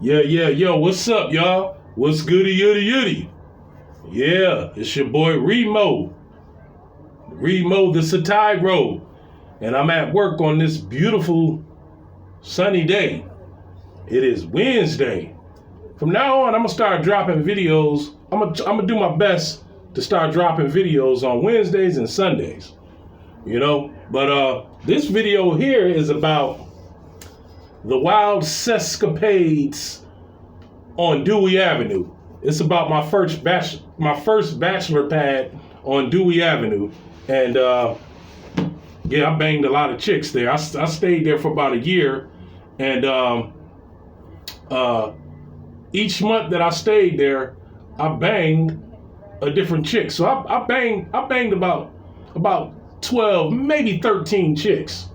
Yo, what's up, y'all? What's goody, yuddy, yuddy? Yeah, it's your boy Remo the Satiro, and I'm at work on this beautiful sunny day. It is Wednesday. From now on, I'm gonna start dropping videos. I'm gonna do my best to start dropping videos on Wednesdays and Sundays. But this video here is about the wild sexcapades on Dewey Avenue. It's about my first bachelor pad on Dewey Avenue, and yeah, I banged a lot of chicks there. I stayed there for about a year, and each month that I stayed there, I banged a different chick. So I banged about 12, maybe 13 chicks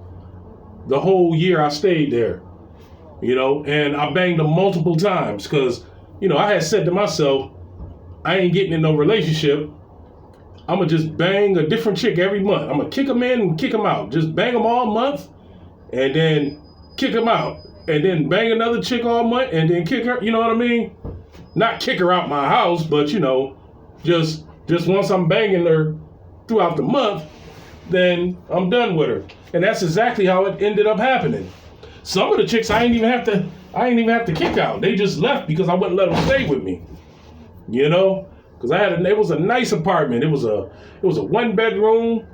the whole year I stayed there. And I banged them multiple times because, I had said to myself, I ain't getting in no relationship. I'm going to just bang a different chick every month. I'm going to kick them in and kick them out. Just bang them all month and then kick them out. And then bang another chick all month and then kick her, you know what I mean? Not kick her out my house, but, just once I'm banging her throughout the month, then I'm done with her. And that's exactly how it ended up happening. Some of the chicks I ain't even have to kick out. They just left because I wouldn't let them stay with me. Because it was a nice apartment. It was a 1-bedroom,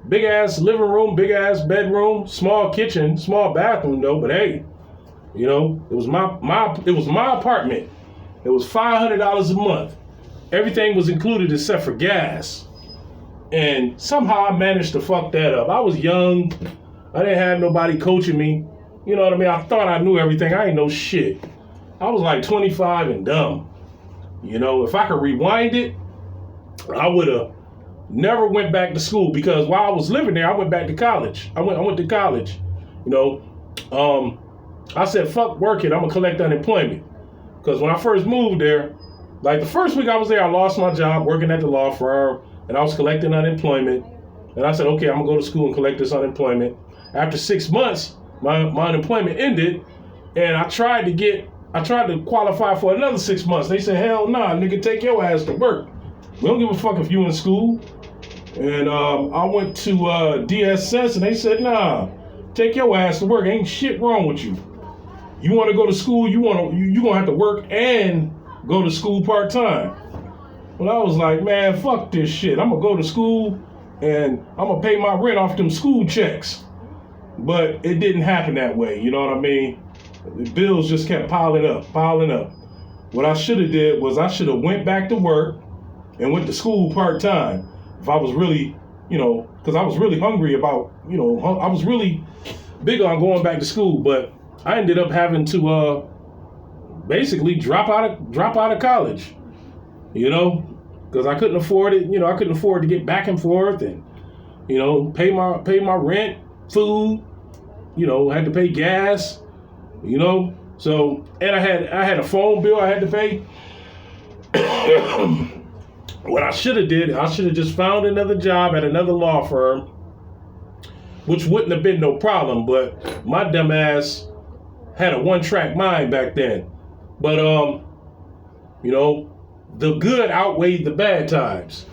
big ass living room, big ass bedroom, small kitchen, small bathroom though. But hey, it was my apartment. It was $500 a month. Everything was included except for gas. And somehow I managed to fuck that up. I was young. I didn't have nobody coaching me. You know what I mean? I thought I knew everything. I ain't know shit. I was like 25 and dumb. If I could rewind it, I would have never went back to school because while I was living there, I went back to college. I went to college. I said, fuck working. I'm going to collect unemployment. Because when I first moved there, like the first week I was there, I lost my job working at the law firm and I was collecting unemployment. And I said, okay, I'm going to go to school and collect this unemployment. After 6 months, my unemployment ended, and I tried to qualify for another 6 months. They said, hell nah, nigga, take your ass to work. We don't give a fuck if you in school. And I went to DSS, and they said, nah, take your ass to work. Ain't shit wrong with you. You want to go to school, you gonna have to work and go to school part-time. Well, I was like, man, fuck this shit. I'm gonna go to school, and I'm gonna pay my rent off them school checks. But it didn't happen that way, you know what I mean? The bills just kept piling up. What I should have did was I should have went back to work and went to school part-time. If I was really, because I was really hungry about, I was really big on going back to school, but I ended up having to basically drop out of college, because I couldn't afford it. I couldn't afford to get back and forth and, pay my rent, food, had to pay gas, so, and I had a phone bill I had to pay. What I should have just found another job at another law firm, which wouldn't have been no problem, but my dumb ass had a one-track mind back then. But, the good outweighed the bad times.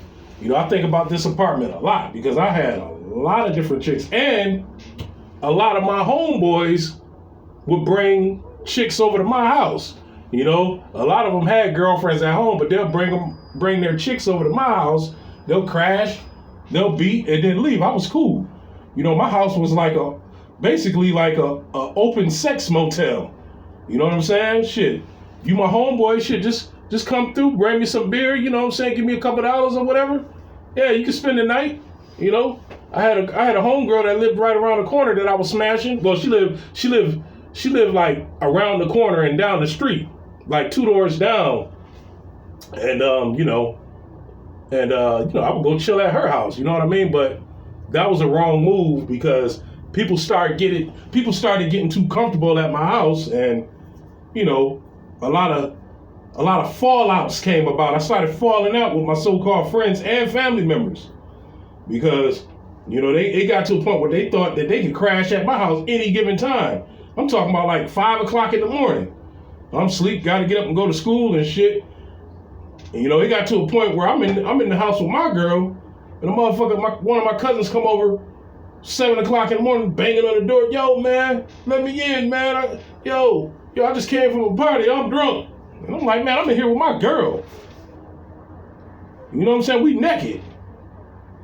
I think about this apartment a lot because I had a lot of different chicks, and a lot of my homeboys would bring chicks over to my house. A lot of them had girlfriends at home, but they'll bring their chicks over to my house. They'll crash, they'll beat, and then leave. I was cool. My house was basically like a open sex motel. You know what I'm saying? Shit, you my homeboy, shit, just come through, bring me some beer. You know what I'm saying? Give me a couple of dollars or whatever. Yeah, you can spend the night. I had a homegirl that lived right around the corner that I was smashing. Well, she lived like around the corner and down the street, like 2 doors down. And I would go chill at her house. You know what I mean? But that was a wrong move because people started getting too comfortable at my house, and a lot of fallouts came about. I started falling out with my so-called friends and family members because they got to a point where they thought that they could crash at my house any given time. I'm talking about like 5 o'clock in the morning. I'm asleep, gotta get up and go to school and shit. And, it got to a point where I'm in the house with my girl, and a motherfucker, one of my cousins come over 7 o'clock in the morning, banging on the door. Yo, man, let me in, man. I just came from a party. I'm drunk. And I'm like, man, I'm in here with my girl. You know what I'm saying? We naked.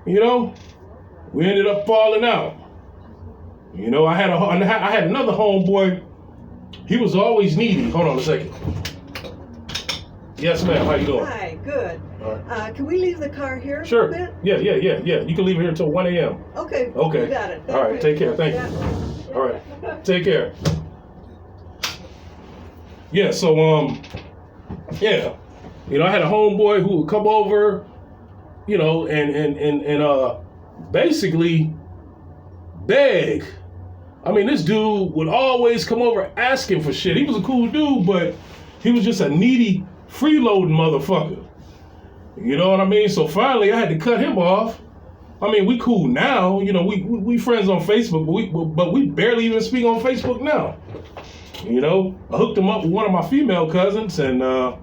We ended up falling out. I had another homeboy. He was always needy. Hold on a second. Yes, ma'am. How you doing? Hi, good. All right. Can we leave the car here Sure. for a bit? Yeah. You can leave it here until 1 a.m. Okay. Okay. You got it. All right. Take care. Thank you. All right. Take care. Yeah. So I had a homeboy who would come over, and basically beg. I mean, this dude would always come over asking for shit. He was a cool dude, but he was just a needy, freeloading motherfucker. You know what I mean? So finally, I had to cut him off. I mean, we cool now. We friends on Facebook, but we barely even speak on Facebook now. I hooked him up with one of my female cousins, and the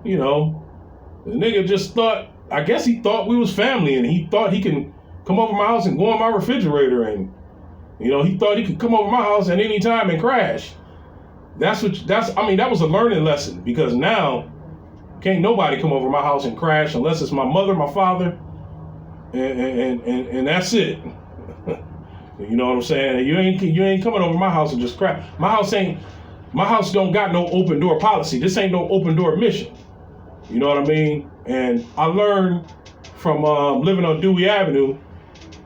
nigga just thought. I guess he thought we was family, and he thought he can come over my house and go in my refrigerator, and he thought he could come over my house at any time and crash. That was a learning lesson, because now can't nobody come over my house and crash unless it's my mother, my father, and that's it. You know what I'm saying? You ain't coming over my house and just crash. My house don't got no open door policy. This ain't no open door mission. You know what I mean? And I learned from living on Dewey Avenue,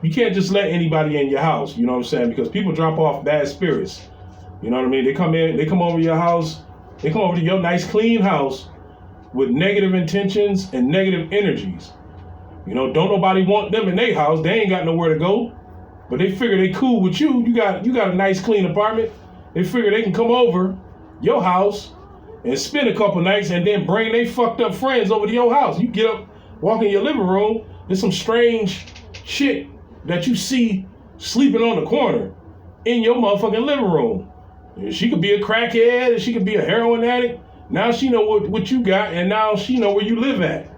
you can't just let anybody in your house. You know what I'm saying? Because people drop off bad spirits. You know what I mean? They come over your house, they come over to your nice clean house with negative intentions and negative energies. Don't nobody want them in their house. They ain't got nowhere to go. But they figure they cool with you. You got a nice clean apartment. They figure they can come over your house and spend a couple nights and then bring they fucked up friends over to your house. You get up, walk in your living room, there's some strange shit that you see sleeping on the corner in your motherfucking living room. She could be a crackhead, and she could be a heroin addict. Now she know what you got, and now she know where you live at.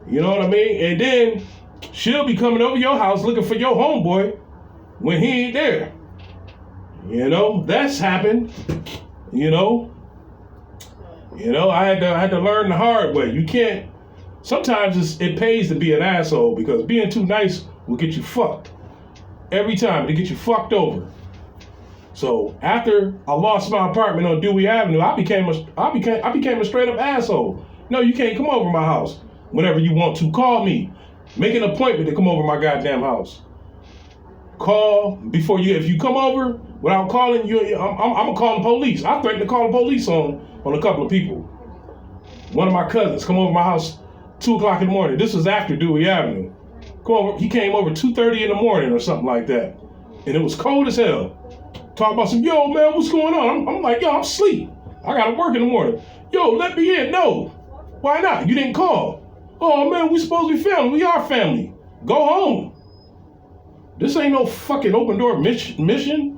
You know what I mean? And then she'll be coming over your house looking for your homeboy when he ain't there. That's happened. I had to learn the hard way. You can't. Sometimes it pays to be an asshole, because being too nice will get you fucked. Every time, it'll get you fucked over. So after I lost my apartment on Dewey Avenue, I became a straight up asshole. No, you can't come over my house whenever you want to. Call me. Make an appointment to come over my goddamn house. Call before you. If you come over without calling, I'm gonna call the police. I threatened to call the police on a couple of people. One of my cousins come over my house 2 o'clock in the morning. This was after Dewey Avenue. He came over 2:30 in the morning or something like that, and it was cold as hell. Talk about some, yo, man, what's going on? I'm like, yo, I'm asleep. I gotta work in the morning. Yo, let me in. No. Why not? You didn't call. Oh, man, we supposed to be family. We are family. Go home. This ain't no fucking open door mission.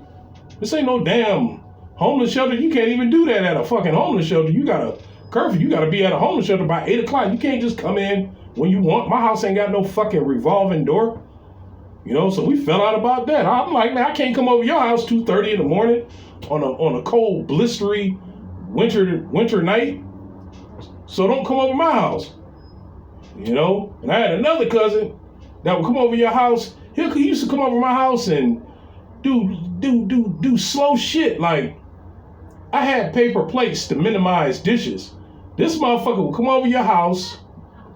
This ain't no damn homeless shelter. You can't even do that at a fucking homeless shelter. You got a curfew. You got to be at a homeless shelter by 8 o'clock. You can't just come in when you want. My house ain't got no fucking revolving door. So we fell out about that. I'm like, man, I can't come over your house 2:30 in the morning on a cold, blistery winter night. So don't come over my house. And I had another cousin that would come over your house. He used to come over my house and do slow shit. Like, I had paper plates to minimize dishes. This motherfucker would come over your house,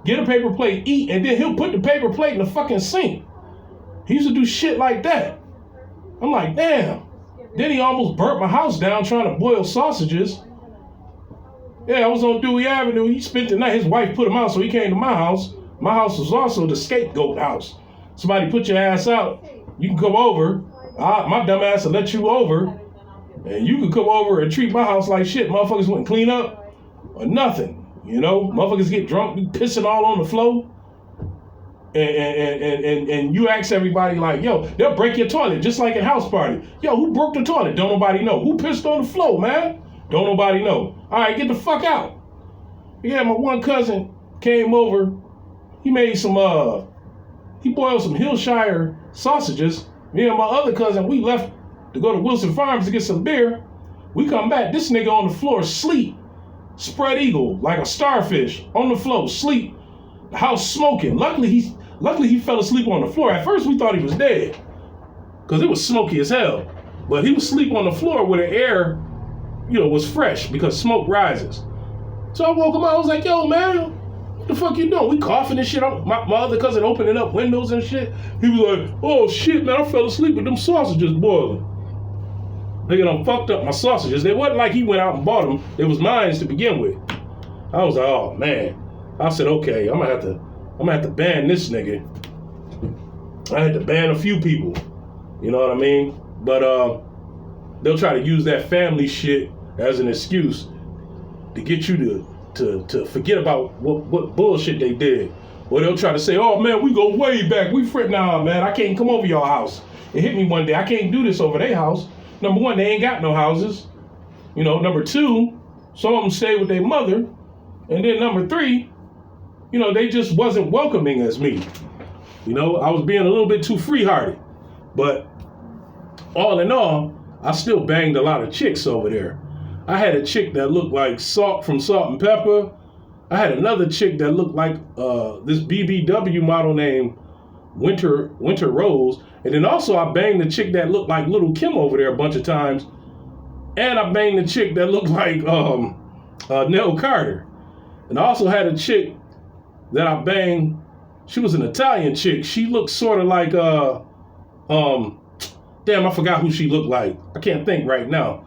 get a paper plate, eat, and then he'll put the paper plate in the fucking sink. He used to do shit like that. I'm like, damn. Then he almost burnt my house down trying to boil sausages. Yeah, I was on Dewey Avenue. He spent the night. His wife put him out, so he came to my house. My house was also the scapegoat house. Somebody put your ass out, you can come over. My dumb ass will let you over. And you can come over and treat my house like shit. Motherfuckers wouldn't clean up or nothing. Motherfuckers get drunk, be pissing all on the floor. And you ask everybody like, yo, they'll break your toilet just like at house party. Yo, who broke the toilet? Don't nobody know. Who pissed on the floor, man? Don't nobody know. All right, get the fuck out. Yeah, my one cousin came over. He made some, he boiled some Hillshire sausages. Me and my other cousin, we left to go to Wilson Farms to get some beer. We come back, this nigga on the floor, sleep, spread eagle, like a starfish, on the floor, sleep, the house smoking. Luckily he fell asleep on the floor. At first we thought he was dead, because it was smoky as hell. But he was asleep on the floor where the air, was fresh, because smoke rises. So I woke him up, I was like, yo, man, what the fuck you doing? We coughing and shit. My other cousin opening up windows and shit. He was like, oh shit, man, I fell asleep with them sausages boiling. Nigga done fucked up my sausages. It wasn't like he went out and bought them. It was mine to begin with. I was like, oh man. I said, okay, I'm gonna have to ban this nigga. I had to ban a few people. You know what I mean? But they'll try to use that family shit as an excuse to get you to forget about what bullshit they did. Or they'll try to say, oh man, we go way back. We friend now, man. I can't come over your house. It hit me one day. I can't do this over their house. Number one, they ain't got no houses. Number two, some of them stay with their mother. And then number three, they just wasn't welcoming as me. I was being a little bit too free-hearted. But all in all, I still banged a lot of chicks over there. I had a chick that looked like Salt from Salt and Pepper. I had another chick that looked like this BBW model named Winter Rose. And then also I banged the chick that looked like Little Kim over there a bunch of times. And I banged the chick that looked like Nell Carter. And I also had a chick that I banged. She was an Italian chick. She looked sort of like, damn, I forgot who she looked like. I can't think right now.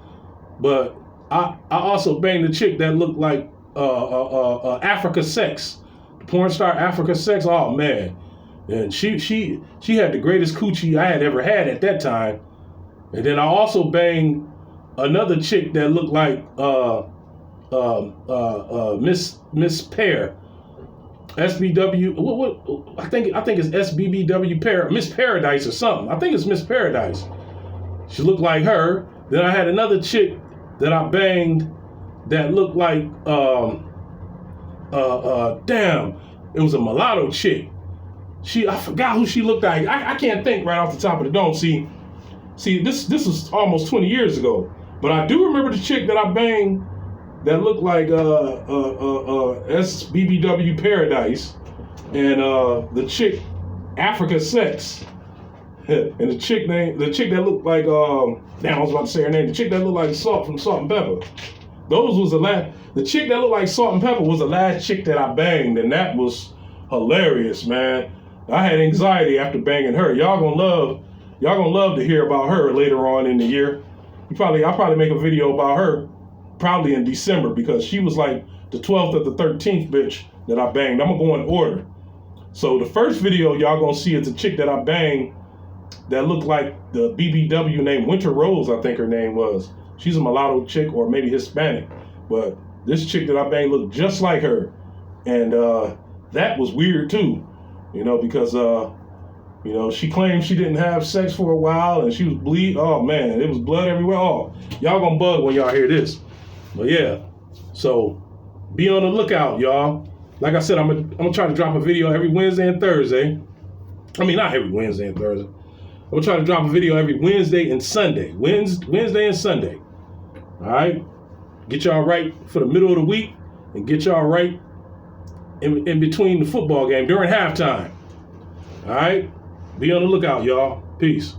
But I also banged the chick that looked like Africa Sex. The porn star Africa Sex. Oh, man. And she had the greatest coochie I had ever had at that time. And then I also banged another chick that looked like Miss Pear. SBW, what I think it's SBBW Miss Paradise or something. I think it's Miss Paradise. She looked like her. Then I had another chick that I banged that looked like damn, it was a mulatto chick. I forgot who she looked like. I can't think right off the top of the dome. See, this was almost 20 years ago. But I do remember the chick that I banged that looked like SBBW Paradise, and the chick Africa Sex, and the chick that looked like damn, I was about to say her name. The chick that looked like Salt from Salt and Pepper. The chick that looked like Salt and Pepper was the last chick that I banged, and that was hilarious, man. I had anxiety after banging her. Y'all gonna love to hear about her later on in the year. I'll probably make a video about her probably in December, because she was like the 12th or the 13th bitch that I banged. I'm gonna go in order. So the first video y'all gonna see is a chick that I banged that looked like the BBW named Winter Rose, I think her name was. She's a mulatto chick, or maybe Hispanic. But this chick that I banged looked just like her. And that was weird too, because she claimed she didn't have sex for a while and she was bleed. Oh man, it was blood everywhere. Oh, y'all gonna bug when y'all hear this. But yeah, so be on the lookout, y'all. Like I said, I'm gonna try to drop a video every Wednesday and Thursday. I mean, not every Wednesday and Thursday. I'm gonna try to drop a video every Wednesday and Sunday. Wednesday and Sunday. All right? Get y'all right for the middle of the week, and get y'all right in between the football game during halftime. All right? Be on the lookout, y'all. Peace.